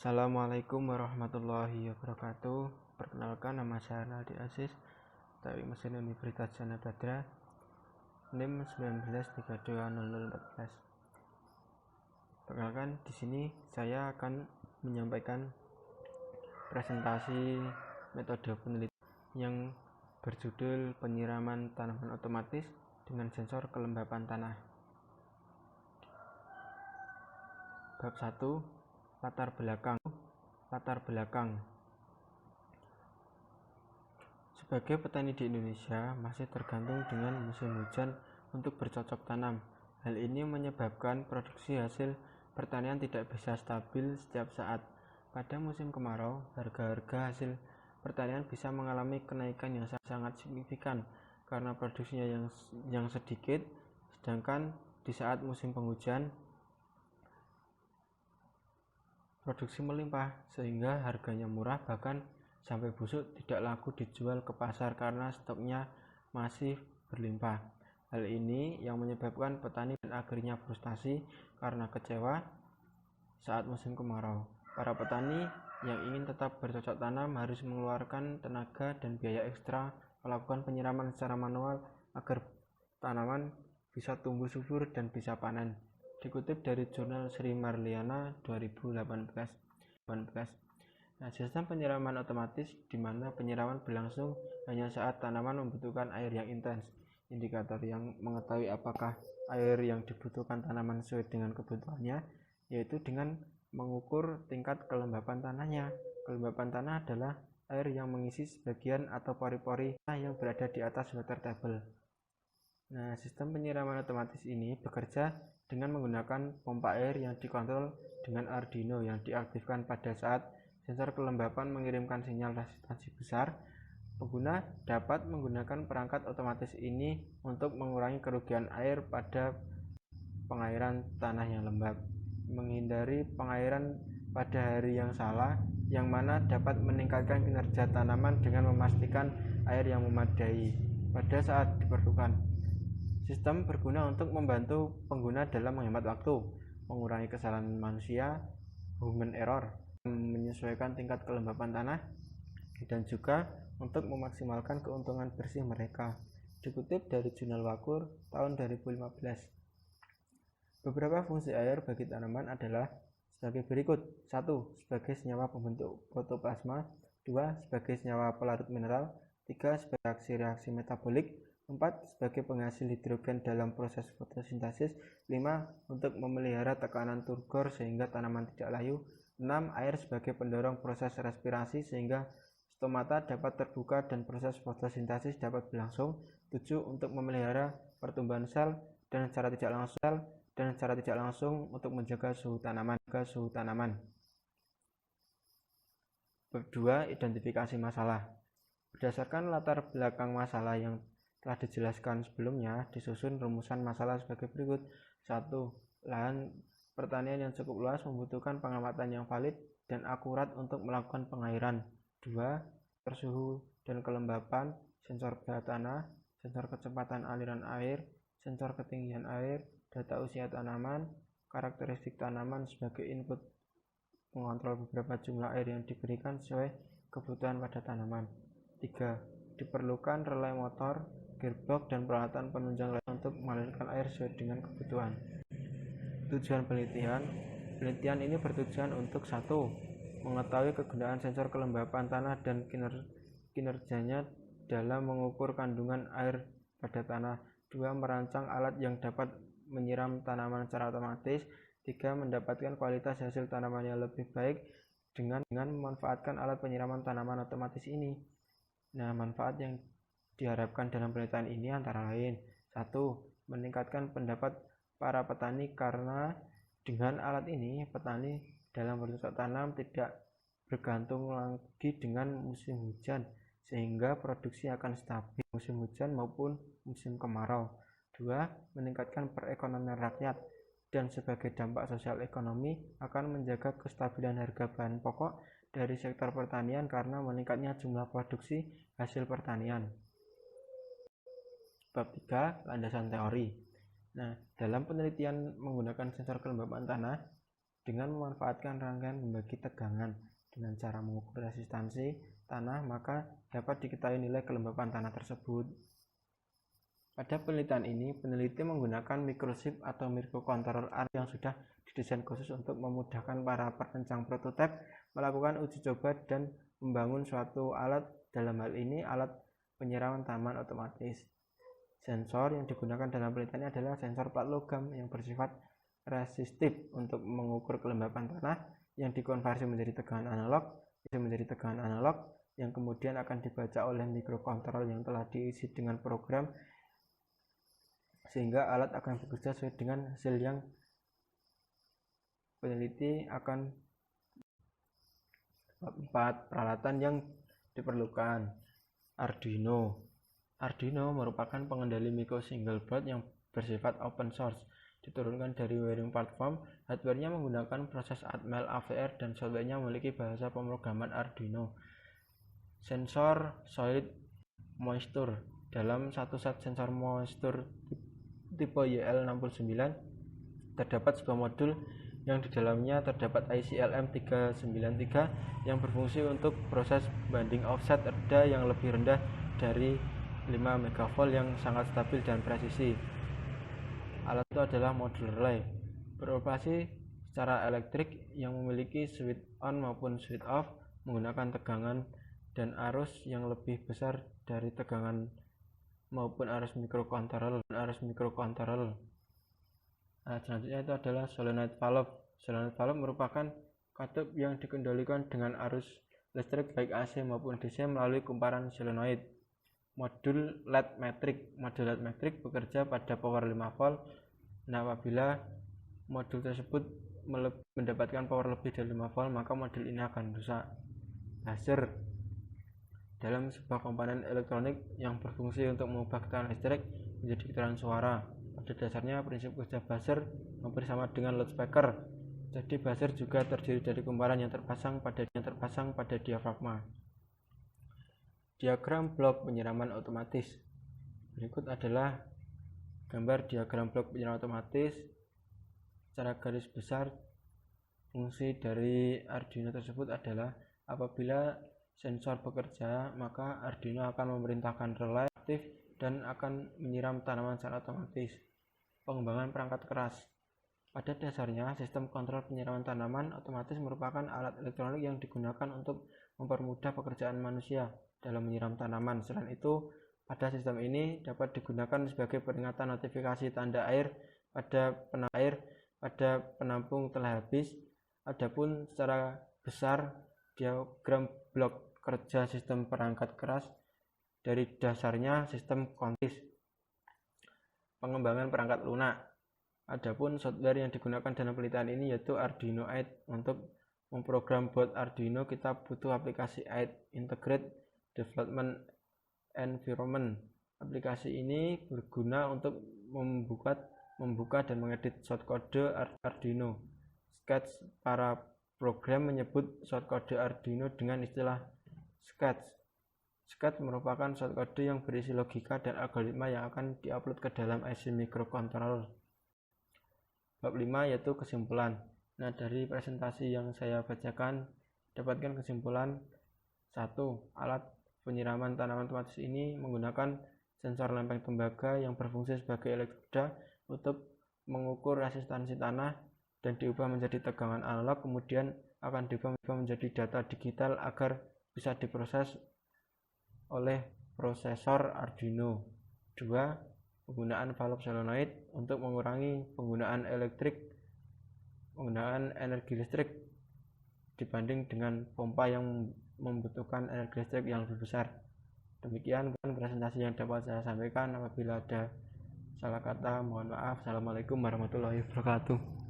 Assalamualaikum warahmatullahi wabarakatuh. Perkenalkan, nama saya Naldi Aziz dari Mesin Universitas Jana Badra, NIM 19320014. Perkenalkan, di sini saya akan menyampaikan presentasi metode penelitian yang berjudul penyiraman tanaman otomatis dengan sensor kelembapan tanah. Bab 1, Latar belakang. Sebagai petani di Indonesia masih tergantung dengan musim hujan untuk bercocok tanam. Hal ini menyebabkan produksi hasil pertanian tidak bisa stabil setiap saat. Pada musim kemarau, harga-harga hasil pertanian bisa mengalami kenaikan yang sangat signifikan karena produksinya yang sedikit, sedangkan di saat musim penghujan produksi melimpah sehingga harganya murah, bahkan sampai busuk tidak laku dijual ke pasar karena stoknya masih berlimpah. Hal ini yang menyebabkan petani dan akhirnya frustasi karena kecewa saat musim kemarau. Para petani yang ingin tetap bercocok tanam harus mengeluarkan tenaga dan biaya ekstra melakukan penyiraman secara manual agar tanaman bisa tumbuh subur dan bisa panen. Dikutip dari jurnal Sri Marliana 2018. Sistem penyiraman otomatis di mana penyiraman berlangsung hanya saat tanaman membutuhkan air yang intens. Indikator yang mengetahui apakah air yang dibutuhkan tanaman sesuai dengan kebutuhannya, yaitu dengan mengukur tingkat kelembapan tanahnya. Kelembapan tanah adalah air yang mengisi sebagian atau pori-pori yang berada di atas water table. Sistem penyiraman otomatis ini bekerja dengan menggunakan pompa air yang dikontrol dengan Arduino yang diaktifkan pada saat sensor kelembapan mengirimkan sinyal resistansi besar. Pengguna dapat menggunakan perangkat otomatis ini untuk mengurangi kerugian air pada pengairan tanah yang lembab, menghindari pengairan pada hari yang salah, yang mana dapat meningkatkan kinerja tanaman dengan memastikan air yang memadai pada saat diperlukan. Sistem berguna untuk membantu pengguna dalam menghemat waktu, mengurangi kesalahan manusia, human error, menyesuaikan tingkat kelembapan tanah, dan juga untuk memaksimalkan keuntungan bersih mereka. Dikutip dari jurnal Wakur tahun 2015. Beberapa fungsi air bagi tanaman adalah sebagai berikut. 1. Sebagai senyawa pembentuk protoplasma. 2. Sebagai senyawa pelarut mineral. 3. Sebagai reaksi metabolik. 4. Sebagai penghasil hidrogen dalam proses fotosintesis. 5. Untuk memelihara tekanan turgor sehingga tanaman tidak layu. 6. Air sebagai pendorong proses respirasi sehingga stomata dapat terbuka dan proses fotosintesis dapat berlangsung. 7. Untuk memelihara pertumbuhan sel dan secara tidak langsung untuk menjaga suhu tanaman. Bab 2, identifikasi masalah. Berdasarkan latar belakang masalah yang telah dijelaskan sebelumnya, disusun rumusan masalah sebagai berikut. 1. Lahan pertanian yang cukup luas membutuhkan pengamatan yang valid dan akurat untuk melakukan pengairan. 2. Suhu dan kelembapan, sensor pH tanah, sensor kecepatan aliran air, sensor ketinggian air, data usia tanaman, karakteristik tanaman sebagai input mengontrol beberapa jumlah air yang diberikan sesuai kebutuhan pada tanaman. 3. Diperlukan relay motor, gearbox, dan peralatan penunjang lain untuk mengalirkan air sesuai dengan kebutuhan. Tujuan penelitian ini bertujuan untuk 1. Mengetahui kegunaan sensor kelembapan tanah dan kinerjanya dalam mengukur kandungan air pada tanah. 2. Merancang alat yang dapat menyiram tanaman secara otomatis. 3. Mendapatkan kualitas hasil tanaman yang lebih baik dengan memanfaatkan alat penyiraman tanaman otomatis ini. Manfaat yang diharapkan dalam penelitian ini antara lain: 1. Meningkatkan pendapat para petani karena dengan alat ini petani dalam bercocok tanam tidak bergantung lagi dengan musim hujan, sehingga produksi akan stabil musim hujan maupun musim kemarau. 2. Meningkatkan perekonomian rakyat, dan sebagai dampak sosial ekonomi akan menjaga kestabilan harga bahan pokok dari sektor pertanian karena meningkatnya jumlah produksi hasil pertanian. Bab 3, landasan teori. Dalam penelitian menggunakan sensor kelembapan tanah, Dengan memanfaatkan rangkaian pembagi tegangan dengan cara mengukur resistansi tanah, maka dapat diketahui nilai kelembapan tanah tersebut. Pada penelitian ini, peneliti menggunakan microchip atau microcontroller yang sudah didesain khusus untuk memudahkan para perancang prototipe melakukan uji coba dan membangun suatu alat, dalam hal ini alat penyiraman tanaman otomatis. Sensor yang digunakan dalam penelitian ini adalah sensor plat logam yang bersifat resistif untuk mengukur kelembapan tanah yang dikonversi menjadi tegangan analog yang kemudian akan dibaca oleh microcontroller yang telah diisi dengan program, sehingga alat akan bekerja sesuai dengan hasil yang peneliti akan. Bab 4. Peralatan yang diperlukan. Arduino merupakan pengendali micro single board yang bersifat open source, diturunkan dari Wiring Platform. Hardware-nya menggunakan proses Atmel AVR dan software-nya memiliki bahasa pemrograman Arduino. Sensor solid moisture. Dalam satu set sensor moisture tipe YL69 terdapat sebuah modul yang di dalamnya terdapat IC LM393 yang berfungsi untuk proses banding offset reda yang lebih rendah dari 5 MV yang sangat stabil dan presisi. Alat itu adalah modul relay, beroperasi secara elektrik yang memiliki switch on maupun switch off menggunakan tegangan dan arus yang lebih besar dari tegangan maupun arus microcontroller. Selanjutnya itu adalah solenoid valve. Solenoid valve merupakan katup yang dikendalikan dengan arus listrik baik AC maupun DC melalui kumparan solenoid. Modul LED metrik bekerja pada power 5 volt. Nah, apabila modul tersebut mendapatkan power lebih dari 5 volt, maka modul ini akan rusak. Buzzer dalam sebuah komponen elektronik yang berfungsi untuk mengubah getaran listrik menjadi getaran suara. Pada dasarnya prinsip kerja buzzer hampir sama dengan loudspeaker. Jadi buzzer juga terdiri dari kumparan yang terpasang pada diafragma. Diagram blok penyiraman otomatis. Berikut adalah gambar diagram blok penyiraman otomatis. Secara garis besar, fungsi dari Arduino tersebut adalah apabila sensor bekerja, maka Arduino akan memerintahkan relay aktif dan akan menyiram tanaman secara otomatis. Pengembangan perangkat keras. Pada dasarnya, sistem kontrol penyiraman tanaman otomatis merupakan alat elektronik yang digunakan untuk mempermudah pekerjaan manusia dalam menyiram tanaman. Selain itu, pada sistem ini dapat digunakan sebagai peringatan notifikasi tanda air pada penampung telah habis. Adapun secara besar diagram blok kerja sistem perangkat keras dari dasarnya sistem kontis. Pengembangan perangkat lunak. Adapun software yang digunakan dalam penelitian ini yaitu Arduino 8. Untuk memprogram board Arduino kita butuh aplikasi 8 Integrated Development Environment. Aplikasi ini berguna untuk membuka dan mengedit shortcode Arduino. Sketch. Para program menyebut shortcode Arduino dengan istilah sketch. Sketch merupakan shortcode yang berisi logika dan algoritma yang akan diupload ke dalam IC microcontroller. Bab 5 yaitu kesimpulan. Nah, dari presentasi yang saya bacakan, dapatkan kesimpulan 1. Alat penyiraman tanaman otomatis ini menggunakan sensor lempeng tembaga yang berfungsi sebagai elektroda untuk mengukur resistansi tanah dan diubah menjadi tegangan analog, kemudian akan diubah menjadi data digital agar bisa diproses oleh prosesor Arduino. 2. Penggunaan valve solenoid untuk mengurangi penggunaan energi listrik dibanding dengan pompa yang membutuhkan energi listrik yang lebih besar. Demikian presentasi yang dapat saya sampaikan. Apabila ada salah kata, mohon maaf. Assalamualaikum warahmatullahi wabarakatuh.